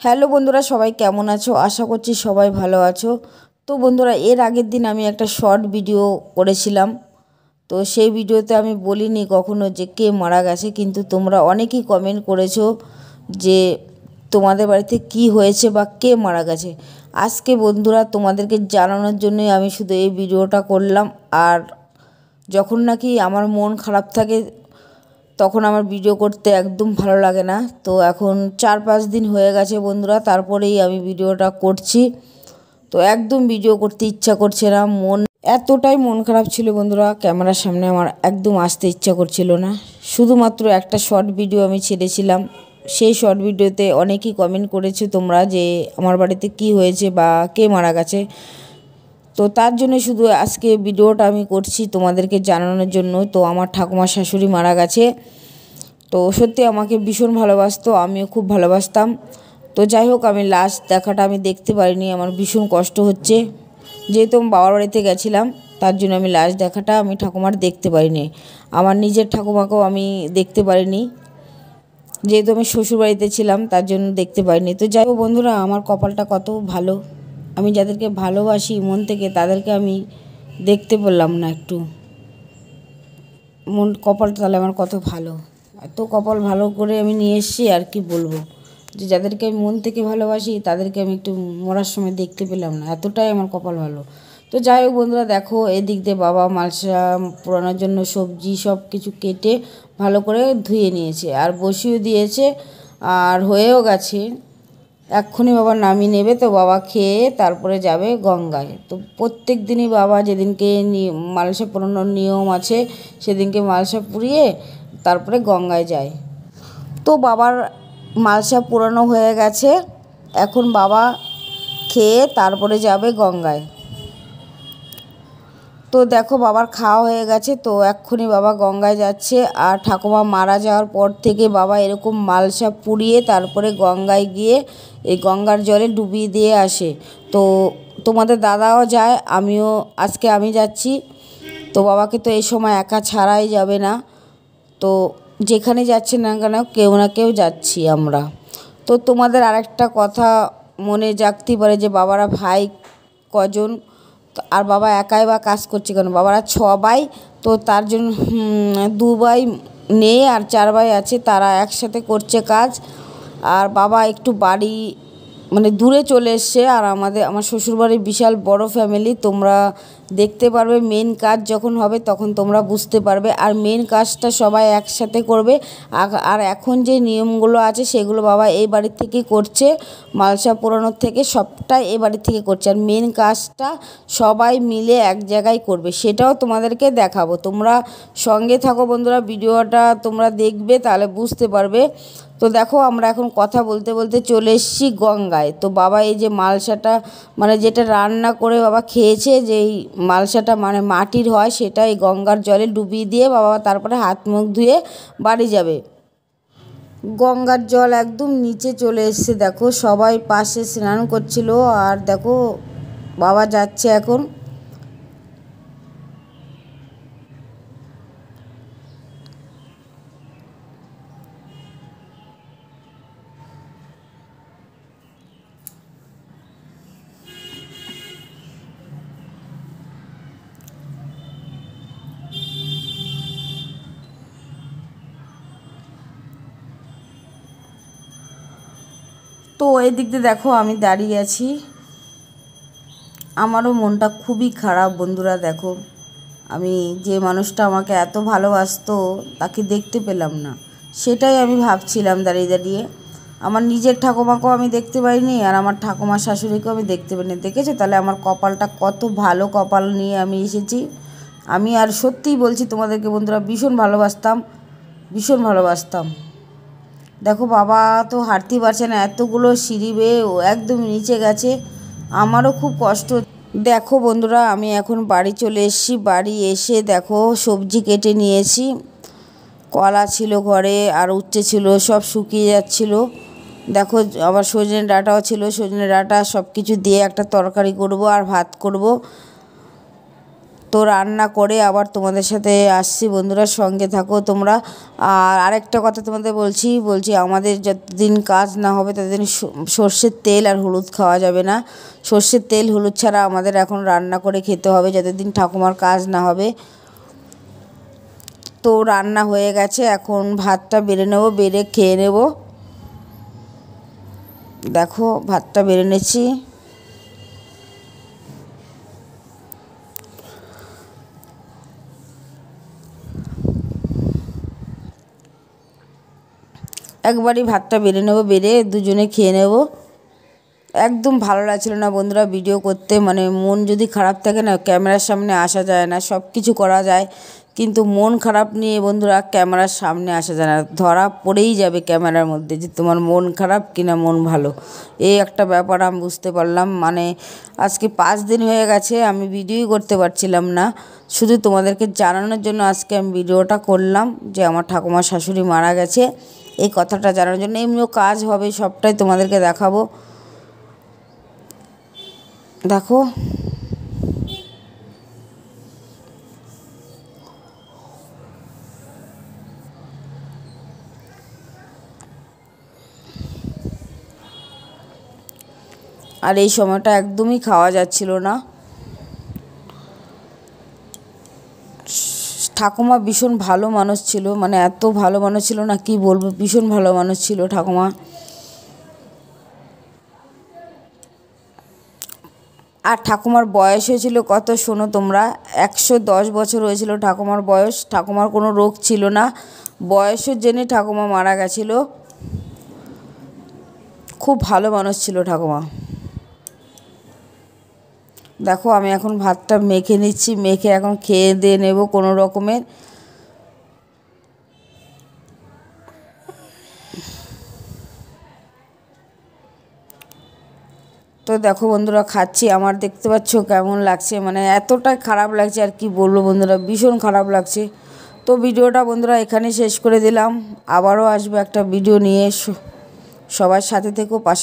Hello বন্ধুরা, সবাই কেমন আছো? আশা করছি সবাই ভালো আছো। তো বন্ধুরা, এর আগের দিন আমি একটা শর্ট ভিডিও করেছিলাম। তো সেই ভিডিওতে আমি বলিনি কখনো যে কে মারা গেছে, কিন্তু তোমরা অনেকেই কমেন্ট করেছো যে তোমাদের বাড়িতে কি হয়েছে বা কে মারা গেছে। আজকে বন্ধুরা তোমাদেরকে জানানোর জন্যই আমি শুধু এই ভিডিওটা করলাম। আর যখন নাকি আমার মন খারাপ থাকে তখন আমার ভিডিও করতে একদম ভালো লাগে না। তো এখন 4-5 দিন হয়ে গেছে বন্ধুরা, তারপরেই আমি ভিডিওটা করছি। তো একদম ভিডিও করতে ইচ্ছা করছে না, এতটাই মন খারাপ ছিল বন্ধুরা, ক্যামেরার সামনে আমার একদম আসতে ইচ্ছা করছিল না। শুধুমাত্র একটা শর্ট ভিডিও আমি ছেড়েছিলাম। সেই শর্ট ভিডিওতে অনেকেই কমেন্ট করেছে তোমরা যে আমার বাড়িতে কি হয়েছে বা কে মারা গেছে। তো তার জন্য শুধু আজকে ভিডিওটা আমি করছি তোমাদেরকে জানানোর জন্য। তো আমার ঠাকুমার শাশুড়ি মারা গেছে। তো সত্যি আমাকে ভীষণ ভালোবাসতো, আমিও খুব ভালোবাসতাম। তো যাই হোক, আমি লাস্ট দেখাটা আমি দেখতে পারিনি, আমার ভীষণ কষ্ট হচ্ছে। যেহেতু আমি বাবার বাড়িতে গেছিলাম, তার জন্য আমি লাস্ট দেখাটা আমি ঠাকুমার দেখতে পারিনি। আমার নিজের ঠাকুমাকেও আমি দেখতে পারিনি, যেহেতু আমি শ্বশুরবাড়িতে ছিলাম, তার জন্য দেখতে পারিনি। তো যাই হোক বন্ধুরা, আমার কপালটা কত ভালো, আমি যাদেরকে ভালোবাসি মন থেকে তাদেরকে আমি দেখতে পেলাম না একটু। কপালটা তাহলে আমার কত ভালো, এত কপাল ভালো করে আমি নিয়ে এসেছি। আর কি বলবো, যে যাদেরকে আমি মন থেকে ভালোবাসি তাদেরকে আমি একটু মরার সময় দেখতে পেলাম না, এতটাই আমার কপাল ভালো। তো যাই হোক বন্ধুরা, দেখো এদিক দিয়ে বাবা মালসা পোড়ানোর জন্য সবজি সব কিছু কেটে ভালো করে ধুয়ে নিয়েছে আর বসিয়ে দিয়েছে, আর হয়েও গেছে। এক্ষুনি বাবা নামিয়ে নেবে, তো বাবা খেয়ে তারপরে যাবে গঙ্গায়। তো প্রত্যেক দিনই বাবা যেদিনকে মালসা পোড়ানোর নিয়ম আছে সেদিনকে মালসা পুড়িয়ে তারপরে গঙ্গায় যায়। তো বাবার মালসা পুরানো হয়ে গেছে, এখন বাবা খেয়ে তারপরে যাবে গঙ্গায়। তো দেখো বাবার খাওয়া হয়ে গেছে, তো এক্ষুনি বাবা গঙ্গায় যাচ্ছে। আর ঠাকুমা মারা যাওয়ার পর থেকে বাবা এরকম মালসা পুড়িয়ে তারপরে গঙ্গায় গিয়ে এই গঙ্গার জলে ডুবিয়ে দিয়ে আসে। তো তোমাদের দাদাও যায়, আজকে আমি যাচ্ছি। তো বাবাকে তো এই সময় একা ছাড়াই যাবে না, তো যেখানে যাচ্ছে না কেন কেউ না কেউ যাচ্ছি আমরা। তো তোমাদের আরেকটা কথা মনে জাগতেই পারে যে বাবারা ভাই কজন, আর বাবা একাই বা কাজ করছে কেন? বাবারা 6 ভাই, তো তার জন্য 2 ভাই নেই আর 4 ভাই আছে, তারা একসাথে করছে কাজ। আর বাবা একটু বাড়ি দূরে চলে এসছে। আর আমার শ্বশুরবাড়ির বিশাল বড় ফ্যামিলি, তোমরা দেখতে পারবে মেন কাজ যখন হবে তখন তোমরা বুঝতে পারবে। আর মেন কাজটা সবাই একসাথে করবে। আর এখন যে নিয়মগুলো আছে সেগুলো বাবা এই বাড়ির থেকেই করছে, মালসা পোড়ানোর থেকে সবটাই এই বাড়ির থেকে করছে। আর মেন কাজটা সবাই মিলে এক জায়গায় করবে, সেটাও তোমাদেরকে দেখাবো। তোমরা সঙ্গে থাকো বন্ধুরা, ভিডিওটা তোমরা দেখবে তাহলে বুঝতে পারবে। তো দেখো আমরা এখন কথা বলতে বলতে চলে এসেছি গঙ্গায়। তো বাবা এই যে মালসাটা যেটা রান্না করে বাবা খেয়েছে, যেই মালসাটা মাটির হয়, সেটা এই গঙ্গার জলে ডুবিয়ে দিয়ে বাবা তারপরে হাত মুখ ধুয়ে বাড়ি যাবে। গঙ্গার জল একদম নিচে চলে এসছে, দেখো সবাই পাশে স্নান করছিল। আর দেখো বাবা যাচ্ছে এখন। তো এই দিক দিয়ে দেখো আমি দাঁড়িয়ে আছি, আমারও মনটা খুবই খারাপ বন্ধুরা। দেখো আমি যে মানুষটা আমাকে এত ভালোবাসতো তাকে দেখতে পেলাম না, সেটাই আমি ভাবছিলাম দাঁড়িয়ে দাঁড়িয়ে। আমার নিজের ঠাকুমাকেও আমি দেখতে পাইনি, আর আমার ঠাকুমার শাশুড়িকেও আমি দেখতে পাইনি। দেখেছো তাহলে আমার কপালটা কত ভালো, কপাল নিয়ে আমি এসেছি। আমি আর সত্যিই বলছি তোমাদেরকে বন্ধুরা, ভীষণ ভালোবাসতাম, ভীষণ ভালোবাসতাম। দেখো বাবা তো হাঁটতেই পারছে না, এতগুলো সিঁড়ি বেয়ে ও একদম নিচে গেছে, আমারও খুব কষ্ট। দেখো বন্ধুরা, আমি এখন বাড়ি চলে এসেছি। বাড়ি এসে দেখো সবজি কেটে নিয়েছি, কলা ছিল ঘরে আর উচ্ছে ছিল, সব শুকিয়ে যাচ্ছিলো। দেখো আবার সজনে ডাঁটাও ছিল, সজনে ডাঁটা সব কিছু দিয়ে একটা তরকারি করব আর ভাত করব। তো রান্না করে আবার তোমাদের সাথে আসছি বন্ধুরা, সঙ্গে থাকো তোমরা। আর আরেকটা কথা তোমাদের বলছি আমাদের যতদিন কাজ না হবে ততদিন সর্ষের তেল আর হলুদ খাওয়া যাবে না। সর্ষের তেল হলুদ ছাড়া আমাদের এখন রান্না করে খেতে হবে যতদিন ঠাকুমার কাজ না হবে। তো রান্না হয়ে গেছে, এখন ভাতটা বেড়ে নেবো, বেড়ে খেয়ে নেব। দেখো ভাতটা বেড়ে নিচ্ছি। একবারই ভাতটা বেড়ে নেবো, বেড়ে দুজনে খেয়ে নেব। একদম ভালো লাগছিল না বন্ধুরা ভিডিও করতে, মানে মন যদি খারাপ থাকে না ক্যামেরার সামনে আসা যায় না। সব কিছু করা যায় কিন্তু মন খারাপ নিয়ে বন্ধুরা ক্যামেরার সামনে আসা যায় না, ধরা পড়েই যাবে ক্যামেরার মধ্যে যে তোমার মন খারাপ কিনা মন ভালো। এই একটা ব্যাপার আমি বুঝতে পারলাম। মানে আজকে 5 দিন হয়ে গেছে আমি ভিডিওই করতে পারছিলাম না, শুধু তোমাদেরকে জানানোর জন্য আজকে আমি ভিডিওটা করলাম যে আমার ঠাকুমার শাশুড়ি মারা গেছে, এই কথাটা জানানোর জন্য। এমনিও কাজ হবে, সবটাই তোমাদেরকে দেখাবো। দেখো আর এই সময়টা একদমই খাওয়া যাচ্ছিল না। ঠাকুমা ভীষণ ভালো মানুষ ছিল, মানে এত ভালো মানুষ ছিল না কি বলবো, ভীষণ ভালো মানুষ ছিল ঠাকুমা। আর ঠাকুমার বয়স হয়েছিল কত শোনো তোমরা, 110 বছর হয়েছিল ঠাকুমার বয়স। ঠাকুমার কোনো রোগ ছিল না, বয়সের জন্যে ঠাকুমা মারা গেছিলো। খুব ভালো মানুষ ছিল ঠাকুমা। দেখো আমি এখন ভাতটা মেখে নিচ্ছি, মেখে এখন খেয়ে দিয়ে নেব কোনো রকমের। তো দেখো বন্ধুরা খাচ্ছি, আমার দেখতে পাচ্ছ কেমন লাগছে, মানে এতটাই খারাপ লাগছে আর কি বলবো বন্ধুরা, ভীষণ খারাপ লাগছে। তো ভিডিওটা বন্ধুরা এখানে শেষ করে দিলাম, আবারও আসবে একটা ভিডিও নিয়ে। সবার সাথে থেকো, পাশে